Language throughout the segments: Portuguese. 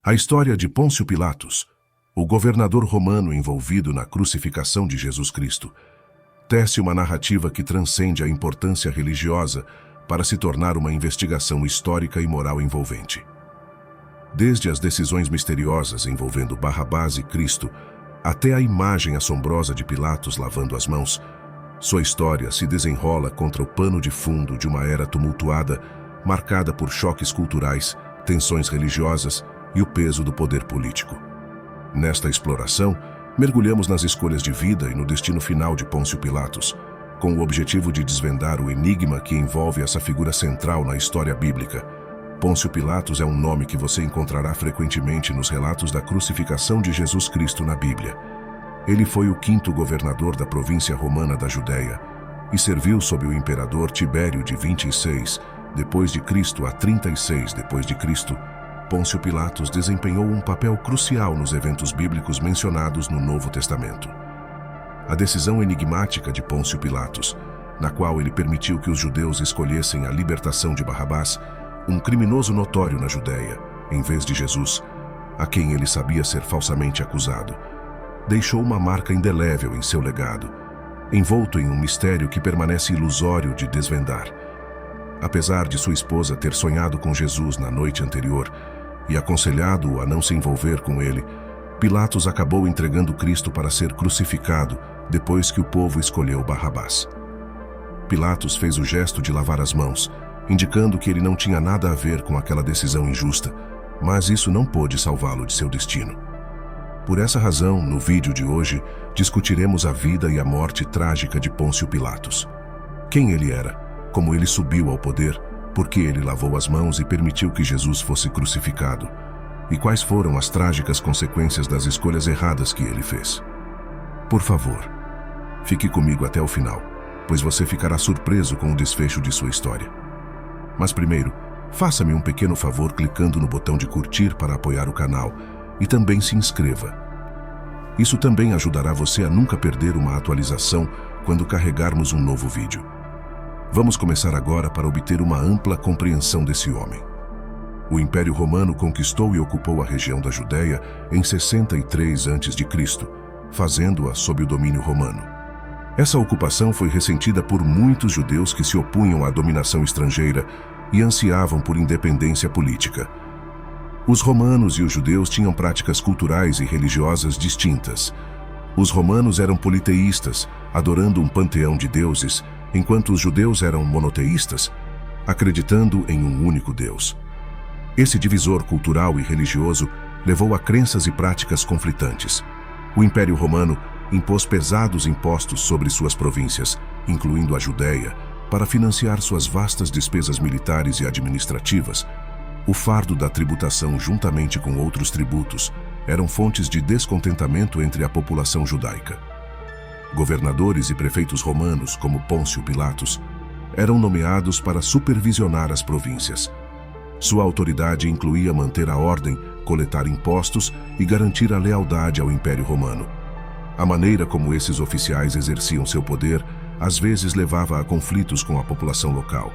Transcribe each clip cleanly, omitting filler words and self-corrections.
A história de Pôncio Pilatos, o governador romano envolvido na crucificação de Jesus Cristo, tece uma narrativa que transcende a importância religiosa para se tornar uma investigação histórica e moral envolvente. Desde as decisões misteriosas envolvendo Barrabás e Cristo, até a imagem assombrosa de Pilatos lavando as mãos, sua história se desenrola contra o pano de fundo de uma era tumultuada, marcada por choques culturais, tensões religiosas e o peso do poder político. Nesta exploração, mergulhamos nas escolhas de vida e no destino final de Pôncio Pilatos, com o objetivo de desvendar o enigma que envolve essa figura central na história bíblica. Pôncio Pilatos é um nome que você encontrará frequentemente nos relatos da crucificação de Jesus Cristo na Bíblia. Ele foi o quinto governador da província romana da Judéia e serviu sob o imperador Tibério de 26 depois de Cristo a 36 depois de Cristo. Pôncio Pilatos desempenhou um papel crucial nos eventos bíblicos mencionados no Novo Testamento. A decisão enigmática de Pôncio Pilatos, na qual ele permitiu que os judeus escolhessem a libertação de Barrabás, um criminoso notório na Judéia, em vez de Jesus, a quem ele sabia ser falsamente acusado, deixou uma marca indelével em seu legado, envolto em um mistério que permanece ilusório de desvendar. Apesar de sua esposa ter sonhado com Jesus na noite anterior e aconselhado-o a não se envolver com ele, Pilatos acabou entregando Cristo para ser crucificado depois que o povo escolheu Barrabás. Pilatos fez o gesto de lavar as mãos, indicando que ele não tinha nada a ver com aquela decisão injusta, mas isso não pôde salvá-lo de seu destino. Por essa razão, no vídeo de hoje, discutiremos a vida e a morte trágica de Pôncio Pilatos. Quem ele era, como ele subiu ao poder, por que ele lavou as mãos e permitiu que Jesus fosse crucificado, e quais foram as trágicas consequências das escolhas erradas que ele fez. Por favor, fique comigo até o final, pois você ficará surpreso com o desfecho de sua história. Mas primeiro, faça-me um pequeno favor clicando no botão de curtir para apoiar o canal e também se inscreva. Isso também ajudará você a nunca perder uma atualização quando carregarmos um novo vídeo. Vamos começar agora para obter uma ampla compreensão desse homem. O Império Romano conquistou e ocupou a região da Judéia em 63 a.C., fazendo-a sob o domínio romano. Essa ocupação foi ressentida por muitos judeus que se opunham à dominação estrangeira e ansiavam por independência política. Os romanos e os judeus tinham práticas culturais e religiosas distintas. Os romanos eram politeístas, adorando um panteão de deuses, enquanto os judeus eram monoteístas, acreditando em um único Deus. Esse divisor cultural e religioso levou a crenças e práticas conflitantes. O Império Romano impôs pesados impostos sobre suas províncias, incluindo a Judéia, para financiar suas vastas despesas militares e administrativas. O fardo da tributação, juntamente com outros tributos, eram fontes de descontentamento entre a população judaica. Governadores e prefeitos romanos, como Pôncio Pilatos, eram nomeados para supervisionar as províncias. Sua autoridade incluía manter a ordem, coletar impostos e garantir a lealdade ao Império Romano. A maneira como esses oficiais exerciam seu poder às vezes levava a conflitos com a população local.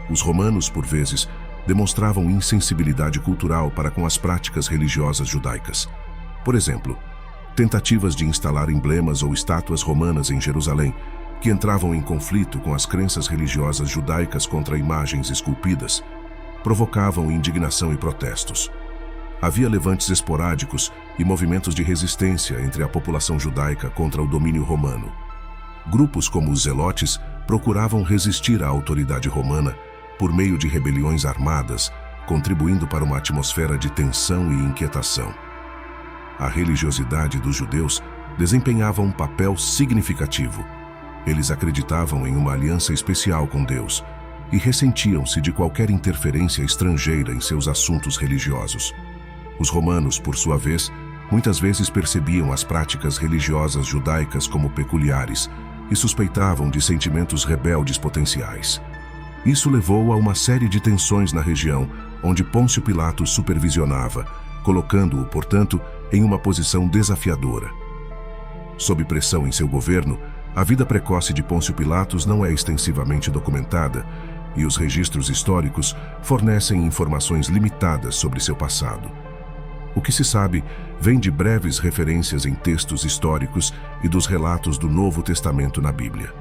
Os romanos, por vezes, demonstravam insensibilidade cultural para com as práticas religiosas judaicas. Por exemplo, tentativas de instalar emblemas ou estátuas romanas em Jerusalém, que entravam em conflito com as crenças religiosas judaicas contra imagens esculpidas, provocavam indignação e protestos. Havia levantes esporádicos e movimentos de resistência entre a população judaica contra o domínio romano. Grupos como os zelotes procuravam resistir à autoridade romana por meio de rebeliões armadas, contribuindo para uma atmosfera de tensão e inquietação. A religiosidade dos judeus desempenhava um papel significativo. Eles acreditavam em uma aliança especial com Deus e ressentiam-se de qualquer interferência estrangeira em seus assuntos religiosos. Os romanos, por sua vez, muitas vezes percebiam as práticas religiosas judaicas como peculiares e suspeitavam de sentimentos rebeldes potenciais. Isso levou a uma série de tensões na região onde Pôncio Pilatos supervisionava, colocando-o, portanto, em uma posição desafiadora. Sob pressão em seu governo, a vida precoce de Pôncio Pilatos não é extensivamente documentada e os registros históricos fornecem informações limitadas sobre seu passado. O que se sabe vem de breves referências em textos históricos e dos relatos do Novo Testamento na Bíblia.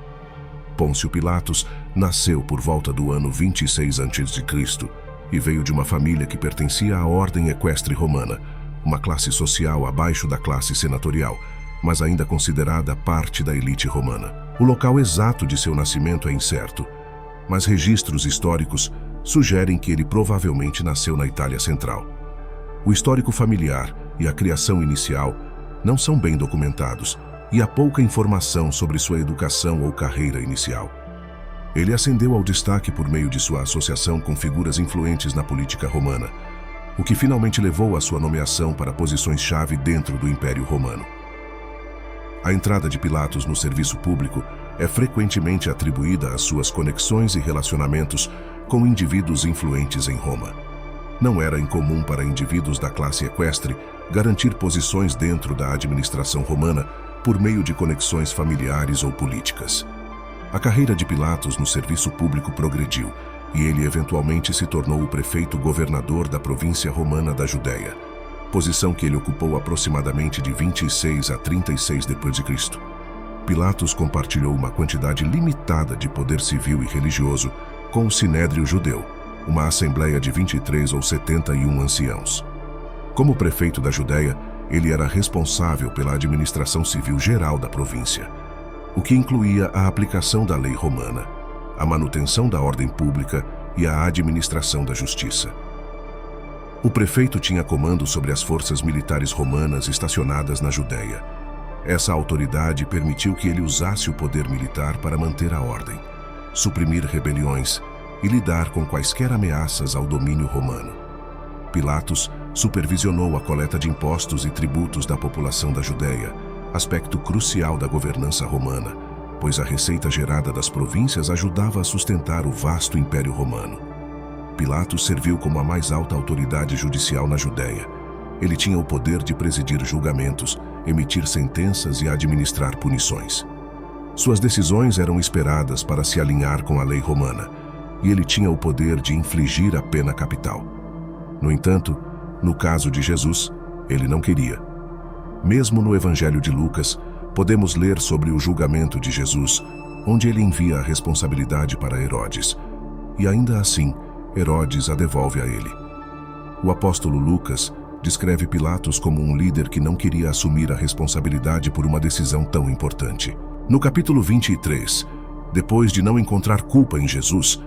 Pôncio Pilatos nasceu por volta do ano 26 a.C. e veio de uma família que pertencia à ordem equestre romana, uma classe social abaixo da classe senatorial, mas ainda considerada parte da elite romana. O local exato de seu nascimento é incerto, mas registros históricos sugerem que ele provavelmente nasceu na Itália Central. O histórico familiar e a criação inicial não são bem documentados e há pouca informação sobre sua educação ou carreira inicial. Ele ascendeu ao destaque por meio de sua associação com figuras influentes na política romana, o que finalmente levou à sua nomeação para posições-chave dentro do Império Romano. A entrada de Pilatos no serviço público é frequentemente atribuída às suas conexões e relacionamentos com indivíduos influentes em Roma. Não era incomum para indivíduos da classe equestre garantir posições dentro da administração romana por meio de conexões familiares ou políticas. A carreira de Pilatos no serviço público progrediu e ele eventualmente se tornou o prefeito-governador da província romana da Judéia, posição que ele ocupou aproximadamente de 26 a 36 d.C. Pilatos compartilhou uma quantidade limitada de poder civil e religioso com o Sinédrio Judeu, uma assembleia de 23 ou 71 anciãos. Como prefeito da Judéia, ele era responsável pela administração civil geral da província, o que incluía a aplicação da lei romana, a manutenção da ordem pública e a administração da justiça. O prefeito tinha comando sobre as forças militares romanas estacionadas na Judéia. Essa autoridade permitiu que ele usasse o poder militar para manter a ordem, suprimir rebeliões e lidar com quaisquer ameaças ao domínio romano. Pilatos supervisionou a coleta de impostos e tributos da população da Judéia, aspecto crucial da governança romana, pois a receita gerada das províncias ajudava a sustentar o vasto Império Romano. Pilatos serviu como a mais alta autoridade judicial na Judéia. Ele tinha o poder de presidir julgamentos, emitir sentenças e administrar punições. Suas decisões eram esperadas para se alinhar com a lei romana, e ele tinha o poder de infligir a pena capital. No entanto, no caso de Jesus, ele não queria. Mesmo no Evangelho de Lucas, podemos ler sobre o julgamento de Jesus, onde ele envia a responsabilidade para Herodes, e ainda assim, Herodes a devolve a ele. O apóstolo Lucas descreve Pilatos como um líder que não queria assumir a responsabilidade por uma decisão tão importante. No capítulo 23, depois de não encontrar culpa em Jesus,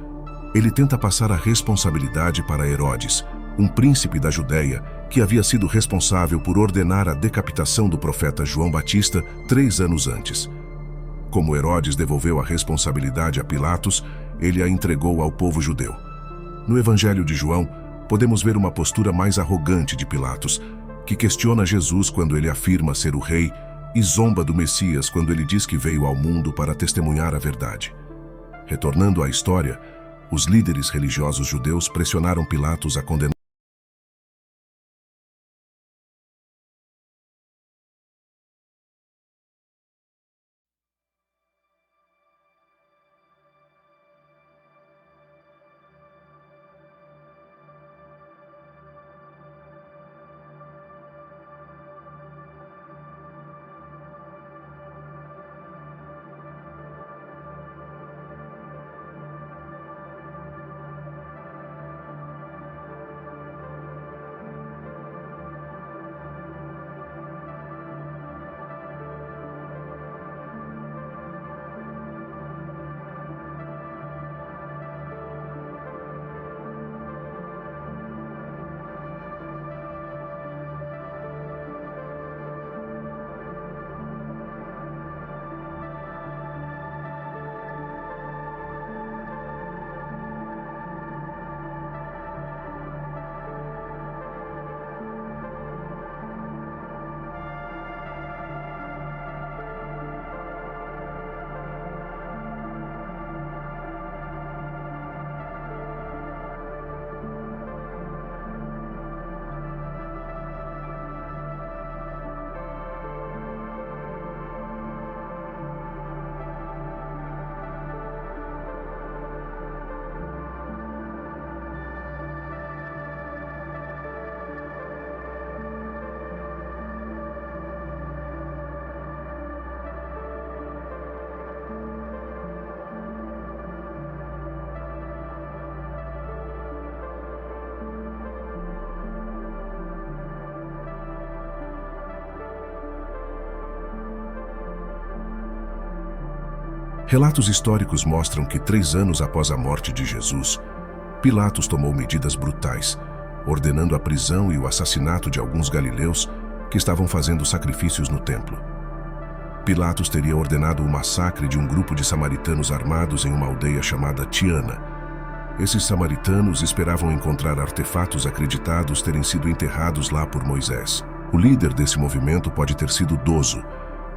ele tenta passar a responsabilidade para Herodes, um príncipe da Judéia que havia sido responsável por ordenar a decapitação do profeta João Batista 3 anos antes. Como Herodes devolveu a responsabilidade a Pilatos, ele a entregou ao povo judeu. No Evangelho de João, podemos ver uma postura mais arrogante de Pilatos, que questiona Jesus quando ele afirma ser o rei e zomba do Messias quando ele diz que veio ao mundo para testemunhar a verdade. Retornando à história, os líderes religiosos judeus pressionaram Pilatos a condenar Relatos históricos mostram que 3 anos após a morte de Jesus, Pilatos tomou medidas brutais, ordenando a prisão e o assassinato de alguns galileus que estavam fazendo sacrifícios no templo. Pilatos teria ordenado o massacre de um grupo de samaritanos armados em uma aldeia chamada Tiana. Esses samaritanos esperavam encontrar artefatos acreditados terem sido enterrados lá por Moisés. O líder desse movimento pode ter sido Dozo,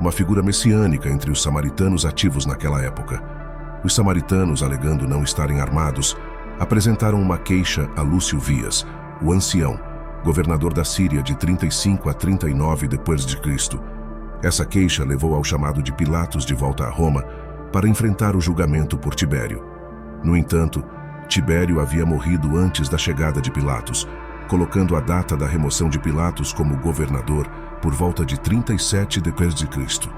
uma figura messiânica entre os samaritanos ativos naquela época. Os samaritanos, alegando não estarem armados, apresentaram uma queixa a Lúcio Vias, o ancião, governador da Síria de 35 a 39 d.C. Essa queixa levou ao chamado de Pilatos de volta a Roma para enfrentar o julgamento por Tibério. No entanto, Tibério havia morrido antes da chegada de Pilatos, colocando a data da remoção de Pilatos como governador por volta de 37 d.C.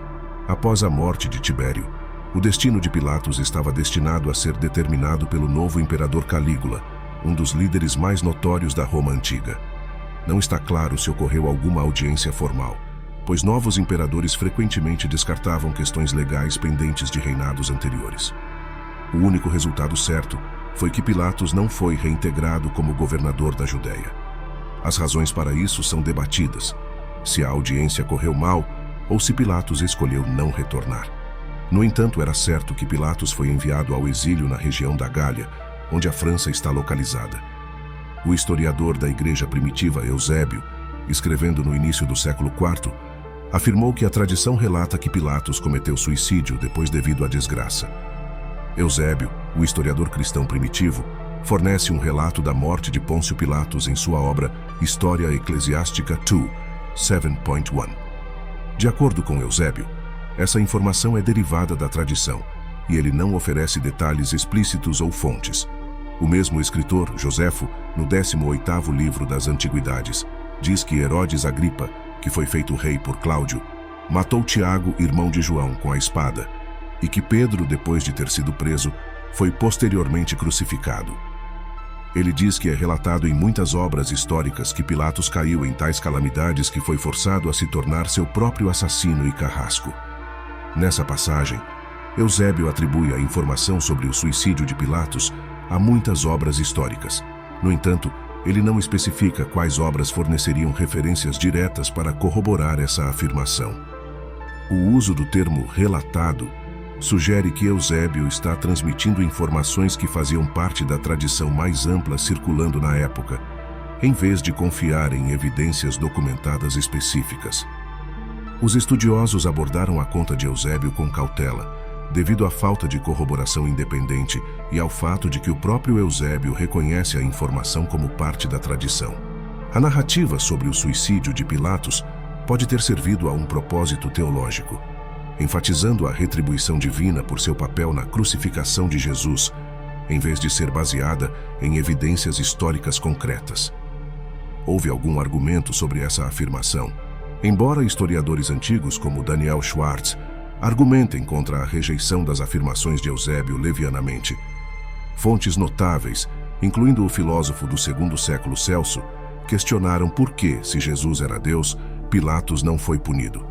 Após a morte de Tibério, o destino de Pilatos estava destinado a ser determinado pelo novo imperador Calígula, um dos líderes mais notórios da Roma antiga. Não está claro se ocorreu alguma audiência formal, pois novos imperadores frequentemente descartavam questões legais pendentes de reinados anteriores. O único resultado certo foi que Pilatos não foi reintegrado como governador da Judéia. As razões para isso são debatidas, se a audiência correu mal ou se Pilatos escolheu não retornar. No entanto, era certo que Pilatos foi enviado ao exílio na região da Gália, onde a França está localizada. O historiador da Igreja Primitiva Eusébio, escrevendo no início do século IV, afirmou que a tradição relata que Pilatos cometeu suicídio depois devido à desgraça. Eusébio, o historiador cristão primitivo, fornece um relato da morte de Pôncio Pilatos em sua obra História Eclesiástica II, 7.1. De acordo com Eusébio, essa informação é derivada da tradição, e ele não oferece detalhes explícitos ou fontes. O mesmo escritor, Joséfo, no 18º livro das Antiguidades, diz que Herodes Agripa, que foi feito rei por Cláudio, matou Tiago, irmão de João, com a espada, e que Pedro, depois de ter sido preso, foi posteriormente crucificado. Ele diz que é relatado em muitas obras históricas que Pilatos caiu em tais calamidades que foi forçado a se tornar seu próprio assassino e carrasco. Nessa passagem, Eusébio atribui a informação sobre o suicídio de Pilatos a muitas obras históricas. No entanto, ele não especifica quais obras forneceriam referências diretas para corroborar essa afirmação. O uso do termo relatado sugere que Eusébio está transmitindo informações que faziam parte da tradição mais ampla circulando na época, em vez de confiar em evidências documentadas específicas. Os estudiosos abordaram a conta de Eusébio com cautela, devido à falta de corroboração independente e ao fato de que o próprio Eusébio reconhece a informação como parte da tradição. A narrativa sobre o suicídio de Pilatos pode ter servido a um propósito teológico, enfatizando a retribuição divina por seu papel na crucificação de Jesus, em vez de ser baseada em evidências históricas concretas. Houve algum argumento sobre essa afirmação, embora historiadores antigos como Daniel Schwartz argumentem contra a rejeição das afirmações de Eusébio levianamente. Fontes notáveis, incluindo o filósofo do 2º século Celso, questionaram por que, se Jesus era Deus, Pilatos não foi punido.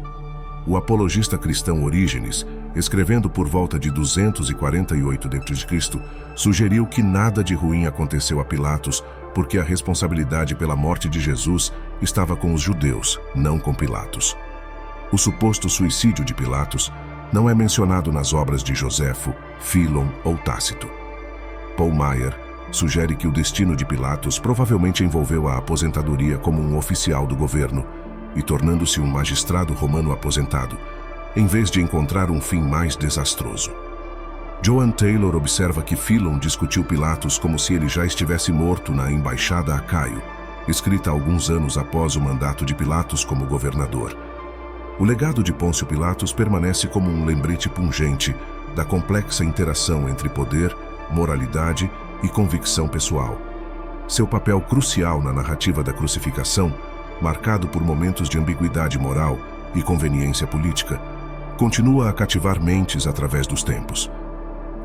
O apologista cristão Orígenes, escrevendo por volta de 248 d.C., sugeriu que nada de ruim aconteceu a Pilatos porque a responsabilidade pela morte de Jesus estava com os judeus, não com Pilatos. O suposto suicídio de Pilatos não é mencionado nas obras de Joséfo, Fílon ou Tácito. Paul Maier sugere que o destino de Pilatos provavelmente envolveu a aposentadoria como um oficial do governo e tornando-se um magistrado romano aposentado, em vez de encontrar um fim mais desastroso. Joan Taylor observa que Fílon discutiu Pilatos como se ele já estivesse morto na Embaixada a Caio, escrita alguns anos após o mandato de Pilatos como governador. O legado de Pôncio Pilatos permanece como um lembrete pungente da complexa interação entre poder, moralidade e convicção pessoal. Seu papel crucial na narrativa da crucificação, marcado por momentos de ambiguidade moral e conveniência política, continua a cativar mentes através dos tempos.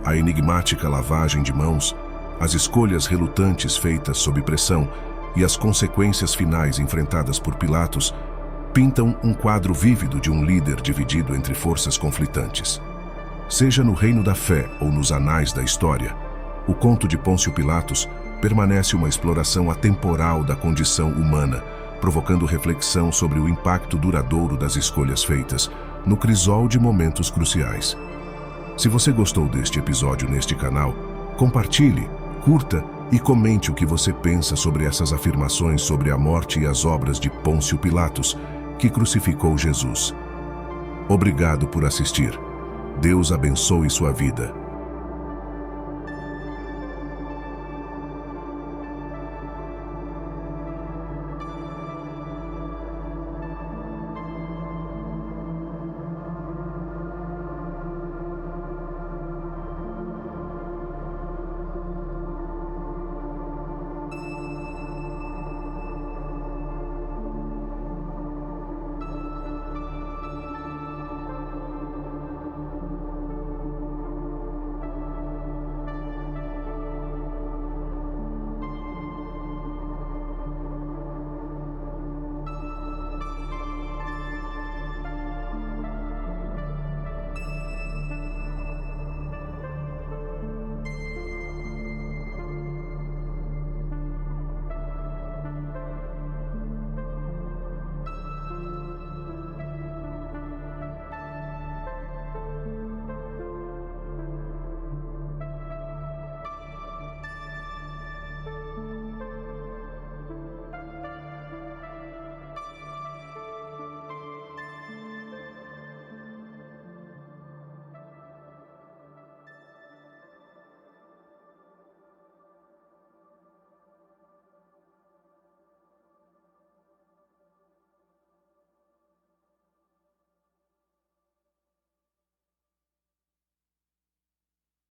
A enigmática lavagem de mãos, as escolhas relutantes feitas sob pressão e as consequências finais enfrentadas por Pilatos pintam um quadro vívido de um líder dividido entre forças conflitantes. Seja no reino da fé ou nos anais da história, o conto de Pôncio Pilatos permanece uma exploração atemporal da condição humana, provocando reflexão sobre o impacto duradouro das escolhas feitas no crisol de momentos cruciais. Se você gostou deste episódio neste canal, compartilhe, curta e comente o que você pensa sobre essas afirmações sobre a morte e as obras de Pôncio Pilatos, que crucificou Jesus. Obrigado por assistir. Deus abençoe sua vida.